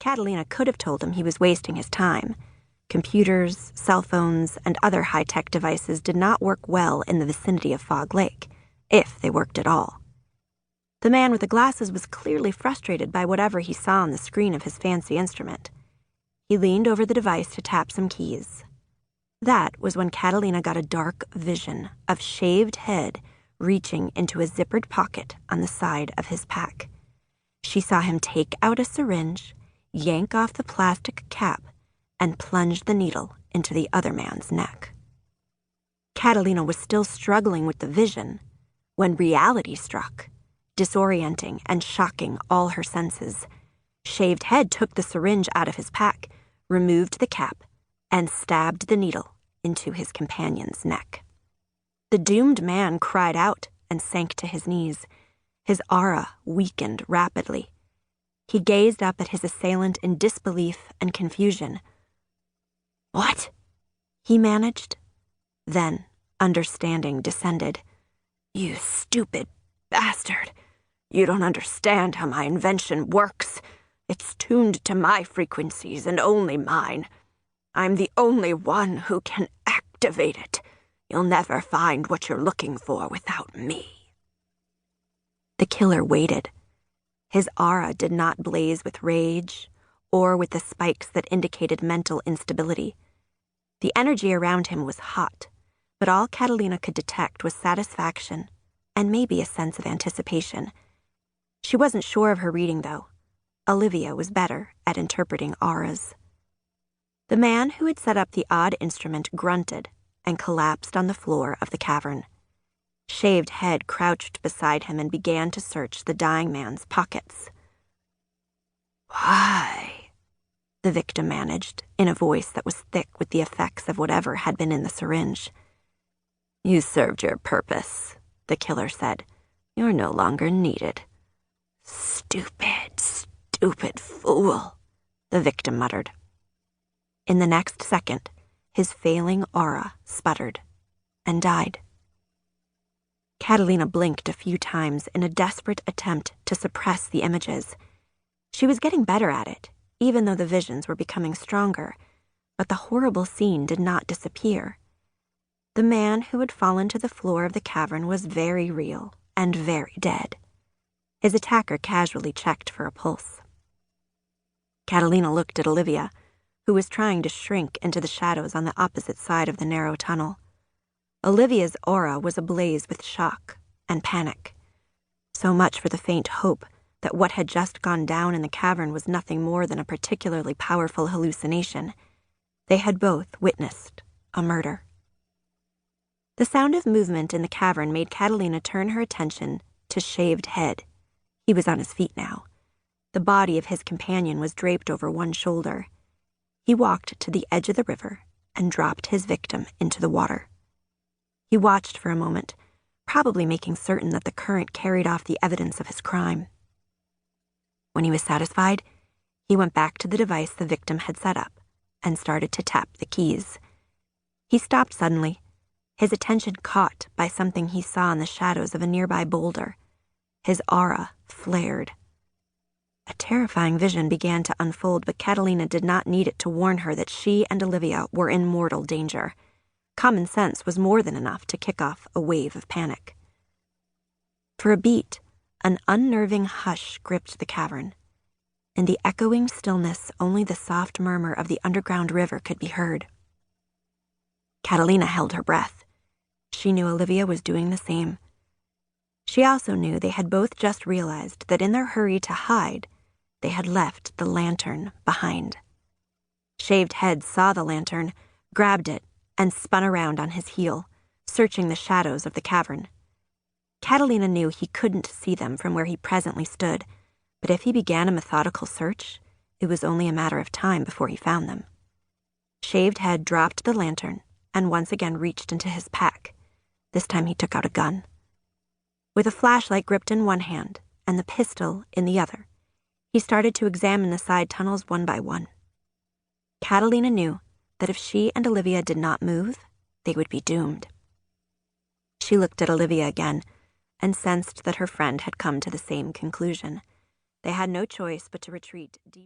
Catalina could have told him he was wasting his time. Computers, cell phones, and other high-tech devices did not work well in the vicinity of Fogg Lake, if they worked at all. The man with the glasses was clearly frustrated by whatever he saw on the screen of his fancy instrument. He leaned over the device to tap some keys. That was when Catalina got a dark vision of shaved head reaching into a zippered pocket on the side of his pack. She saw him take out a syringe, yank off the plastic cap, and plunge the needle into the other man's neck. Catalina was still struggling with the vision when reality struck, disorienting and shocking all her senses. Shaved Head took the syringe out of his pack, removed the cap, and stabbed the needle into his companion's neck. The doomed man cried out and sank to his knees. His aura weakened rapidly. He gazed up at his assailant in disbelief and confusion. "What?" he managed. Then, understanding descended. "You stupid bastard. You don't understand how my invention works. It's tuned to my frequencies and only mine. I'm the only one who can activate it. You'll never find what you're looking for without me." The killer waited. His aura did not blaze with rage or with the spikes that indicated mental instability. The energy around him was hot, but all Catalina could detect was satisfaction and maybe a sense of anticipation. She wasn't sure of her reading, though. Olivia was better at interpreting auras. The man who had set up the odd instrument grunted and collapsed on the floor of the cavern. Shaved Head crouched beside him and began to search the dying man's pockets. "Why?" the victim managed, in a voice that was thick with the effects of whatever had been in the syringe. "You served your purpose," the killer said. "You're no longer needed." Stupid fool," the victim muttered. In the next second, his failing aura sputtered and died. Catalina blinked a few times in a desperate attempt to suppress the images. She was getting better at it, even though the visions were becoming stronger, but the horrible scene did not disappear. The man who had fallen to the floor of the cavern was very real and very dead. His attacker casually checked for a pulse. Catalina looked at Olivia, who was trying to shrink into the shadows on the opposite side of the narrow tunnel. Olivia's aura was ablaze with shock and panic. So much for the faint hope that what had just gone down in the cavern was nothing more than a particularly powerful hallucination. They had both witnessed a murder. The sound of movement in the cavern made Catalina turn her attention to Shaved Head. He was on his feet now. The body of his companion was draped over one shoulder. He walked to the edge of the river and dropped his victim into the water. He watched for a moment, probably making certain that the current carried off the evidence of his crime. When he was satisfied, he went back to the device the victim had set up and started to tap the keys. He stopped suddenly, his attention caught by something he saw in the shadows of a nearby boulder. His aura flared. A terrifying vision began to unfold, but Catalina did not need it to warn her that she and Olivia were in mortal danger. Common sense was more than enough to kick off a wave of panic. For a beat, an unnerving hush gripped the cavern. In the echoing stillness, only the soft murmur of the underground river could be heard. Catalina held her breath. She knew Olivia was doing the same. She also knew they had both just realized that in their hurry to hide, they had left the lantern behind. Shaved Head saw the lantern, grabbed it, and spun around on his heel, searching the shadows of the cavern. Catalina knew he couldn't see them from where he presently stood, but if he began a methodical search, it was only a matter of time before he found them. Shaved Head dropped the lantern and once again reached into his pack. This time he took out a gun. With a flashlight gripped in one hand and the pistol in the other, he started to examine the side tunnels one by one. Catalina knew that if she and Olivia did not move, they would be doomed. She looked at Olivia again and sensed that her friend had come to the same conclusion. They had no choice but to retreat deep.